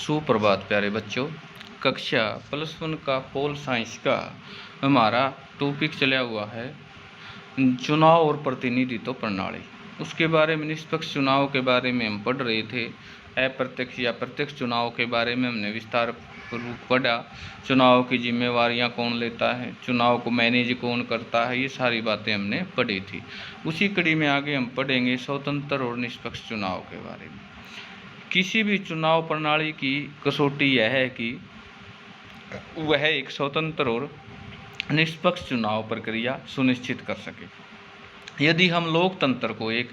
सुप्रभात प्यारे बच्चों। कक्षा +1 का पोल साइंस का हमारा टॉपिक चला हुआ है चुनाव और प्रतिनिधित्व प्रणाली। उसके बारे में निष्पक्ष चुनाव के बारे में हम पढ़ रहे थे। अप्रत्यक्ष या प्रत्यक्ष चुनाव के बारे में हमने विस्तार पूर्वक पढ़ा। चुनाव की जिम्मेवारियां कौन लेता है, चुनाव को मैनेज कौन करता है, ये सारी बातें हमने पढ़ी थी। उसी कड़ी में आगे हम पढ़ेंगे स्वतंत्र और निष्पक्ष चुनाव के बारे में। किसी भी चुनाव प्रणाली की कसौटी यह है कि वह एक स्वतंत्र और निष्पक्ष चुनाव प्रक्रिया सुनिश्चित कर सके। यदि हम लोकतंत्र को एक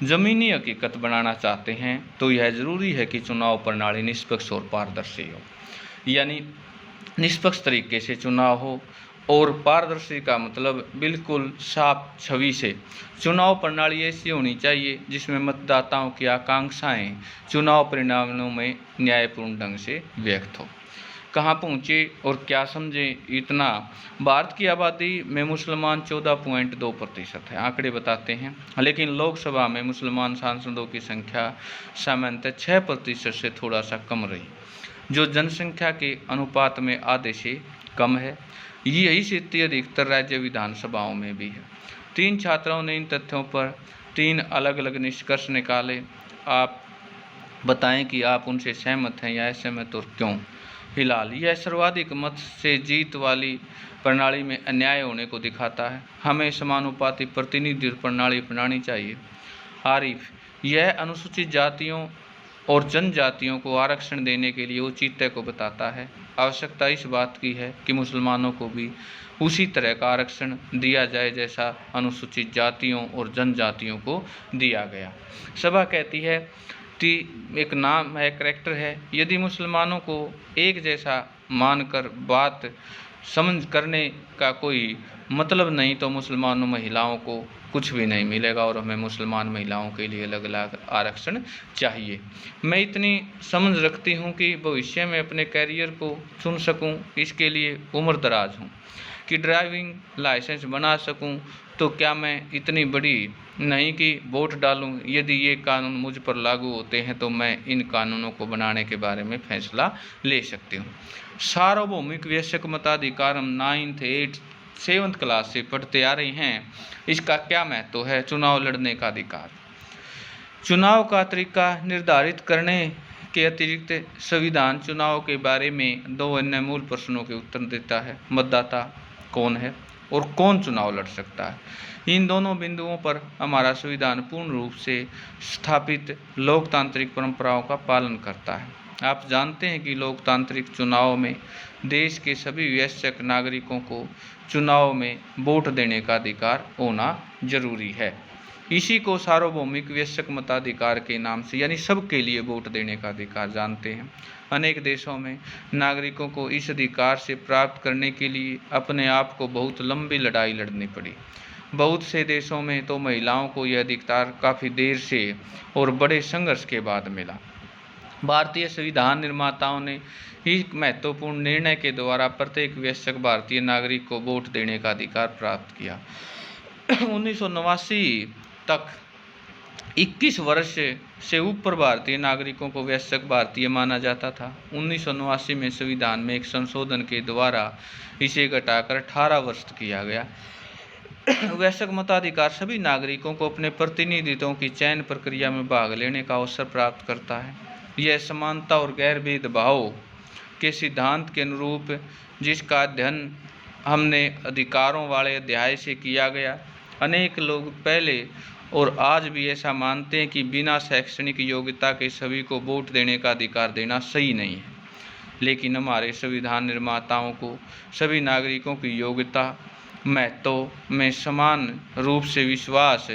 जमीनी हकीकत बनाना चाहते हैं तो यह जरूरी है कि चुनाव प्रणाली निष्पक्ष और पारदर्शी हो, यानी निष्पक्ष तरीके से चुनाव हो और पारदर्शी का मतलब बिल्कुल साफ छवि से। चुनाव प्रणाली ऐसी होनी चाहिए जिसमें मतदाताओं की आकांक्षाएं चुनाव परिणामों में न्यायपूर्ण ढंग से व्यक्त हो। कहाँ पहुँचे और क्या समझे, इतना भारत की आबादी में मुसलमान 14.2% है, आंकड़े बताते हैं। लेकिन लोकसभा में मुसलमान सांसदों की संख्या सामान्यतः 6% से थोड़ा सा कम रही, जो जनसंख्या के अनुपात में आधे से कम है। यही स्थिति अधिकतर राज्य विधानसभाओं में भी है। 3 छात्रों ने इन तथ्यों पर 3 अलग अलग निष्कर्ष निकाले। आप बताएं कि आप उनसे सहमत हैं या असहमत और क्यों। फिलहाल यह सर्वाधिक मत से जीत वाली प्रणाली में अन्याय होने को दिखाता है। हमें समानुपाती प्रतिनिधित्व प्रणाली अपनानी चाहिए। आरिफ, यह अनुसूचित जातियों और जनजातियों को आरक्षण देने के लिए औचित्य को बताता है। आवश्यकता इस बात की है कि मुसलमानों को भी उसी तरह का आरक्षण दिया जाए जैसा अनुसूचित जातियों और जनजातियों को दिया गया। सभा कहती है कि एक नाम है, करैक्टर है, यदि मुसलमानों को एक जैसा मानकर बात समझ करने का कोई मतलब नहीं तो मुसलमानों महिलाओं को कुछ भी नहीं मिलेगा और हमें मुसलमान महिलाओं के लिए अलग अलग आरक्षण चाहिए। मैं इतनी समझ रखती हूँ कि भविष्य में अपने कैरियर को चुन सकूँ, इसके लिए उम्र दराज हूँ कि ड्राइविंग लाइसेंस बना सकूँ, तो क्या मैं इतनी बड़ी नहीं कि वोट डालूं। यदि ये कानून मुझ पर लागू होते हैं तो मैं इन कानूनों को बनाने के बारे में फैसला ले सकती हूँ। सार्वभौमिक वयस्क मताधिकार हम 9th 8th 7th क्लास से पढ़ते आ रहे हैं। इसका क्या महत्व है। चुनाव लड़ने का अधिकार, चुनाव का तरीका निर्धारित करने के अतिरिक्त संविधान चुनाव के बारे में 2 अन्य मूल प्रश्नों के उत्तर देता है। मतदाता कौन है और कौन चुनाव लड़ सकता है। इन दोनों बिंदुओं पर हमारा संविधान पूर्ण रूप से स्थापित लोकतांत्रिक परंपराओं का पालन करता है। आप जानते हैं कि लोकतांत्रिक चुनाव में देश के सभी वयस्क नागरिकों को चुनाव में वोट देने का अधिकार होना जरूरी है। इसी को सार्वभौमिक वयस्क मताधिकार के नाम से, यानी सबके लिए वोट देने का अधिकार जानते हैं। अनेक देशों में नागरिकों को इस अधिकार से प्राप्त करने के लिए अपने आप को बहुत लंबी लड़ाई लड़नी पड़ी। बहुत से देशों में तो महिलाओं को यह अधिकार काफ़ी देर से और बड़े संघर्ष के बाद मिला। भारतीय संविधान निर्माताओं ने इस महत्वपूर्ण निर्णय के द्वारा प्रत्येक वयस्क भारतीय नागरिक को वोट देने का अधिकार प्राप्त किया। 1989 तक 21 वर्ष से ऊपर भारतीय नागरिकों को वयस्क भारतीय माना जाता था। 1989 में संविधान में एक संशोधन के द्वारा इसे घटाकर 18 वर्ष किया गया। वयस्क मताधिकार सभी नागरिकों को अपने प्रतिनिधित्वों की चयन प्रक्रिया में भाग लेने का अवसर प्राप्त करता है। यह समानता और गैर भेदभाव के सिद्धांत के अनुरूप, जिसका अध्ययन हमने अधिकारों वाले अध्याय से किया गया। अनेक लोग पहले और आज भी ऐसा मानते हैं कि बिना शैक्षणिक योग्यता के सभी को वोट देने का अधिकार देना सही नहीं है। लेकिन हमारे संविधान निर्माताओं को सभी नागरिकों की योग्यता महत्व में समान रूप से विश्वास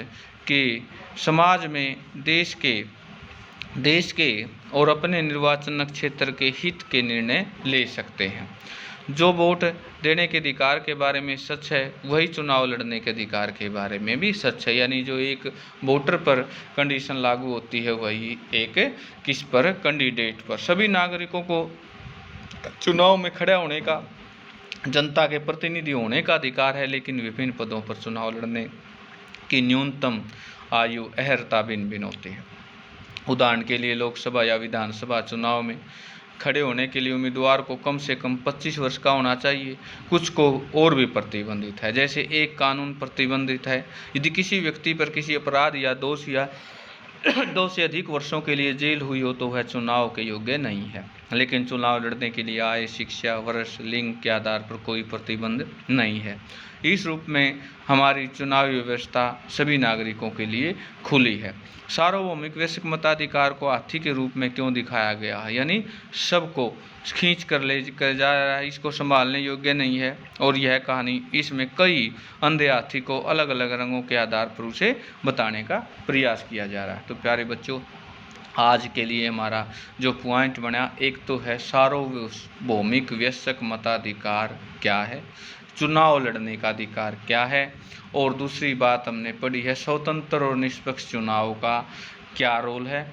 कि समाज में देश के और अपने निर्वाचन क्षेत्र के हित के निर्णय ले सकते हैं। जो वोट देने के अधिकार के बारे में सच है वही चुनाव लड़ने के अधिकार के बारे में भी सच है। यानी जो एक वोटर पर कंडीशन लागू होती है वही एक किस पर, कैंडिडेट पर। सभी नागरिकों को चुनाव में खड़ा होने का, जनता के प्रतिनिधि होने का अधिकार है, लेकिन विभिन्न पदों पर चुनाव लड़ने की न्यूनतम आयु अर्हता भिन्न भिन्न होती है। उदाहरण के लिए लोकसभा या विधानसभा चुनाव में खड़े होने के लिए उम्मीदवार को कम से कम 25 वर्ष का होना चाहिए। कुछ को और भी प्रतिबंधित है, जैसे एक कानून प्रतिबंधित है, यदि किसी व्यक्ति पर किसी अपराध या दोष या 2 से अधिक वर्षों के लिए जेल हुई हो तो वह चुनाव के योग्य नहीं है। लेकिन चुनाव लड़ने के लिए आय, शिक्षा, वर्ष, लिंग के आधार पर कोई प्रतिबंध नहीं है। इस रूप में हमारी चुनावी व्यवस्था सभी नागरिकों के लिए खुली है। सार्वभौमिक वैश्विक मताधिकार को हाथी के रूप में क्यों दिखाया गया है, यानी सबको खींच कर ले कर जा रहा है, इसको संभालने योग्य नहीं है। और यह कहानी इसमें कई अंधे हाथी को अलग अलग रंगों के आधार पर उसे बताने का प्रयास किया जा रहा है। तो प्यारे बच्चों, आज के लिए हमारा जो पॉइंट बना, एक तो है सार्वभौमिक वैश्विक मताधिकार क्या है, चुनाव लड़ने का अधिकार क्या है, और दूसरी बात हमने पढ़ी है स्वतंत्र और निष्पक्ष चुनाव का क्या रोल है।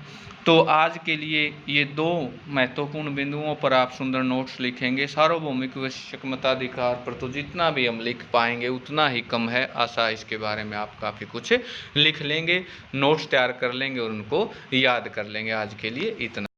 तो आज के लिए ये 2 महत्वपूर्ण बिंदुओं पर आप सुंदर नोट्स लिखेंगे। सार्वभौमिक वैश्विक मताधिकार पर तो जितना भी हम लिख पाएंगे उतना ही कम है, आशा इसके बारे में आप काफ़ी कुछ लिख लेंगे, नोट्स तैयार कर लेंगे और उनको याद कर लेंगे। आज के लिए इतना।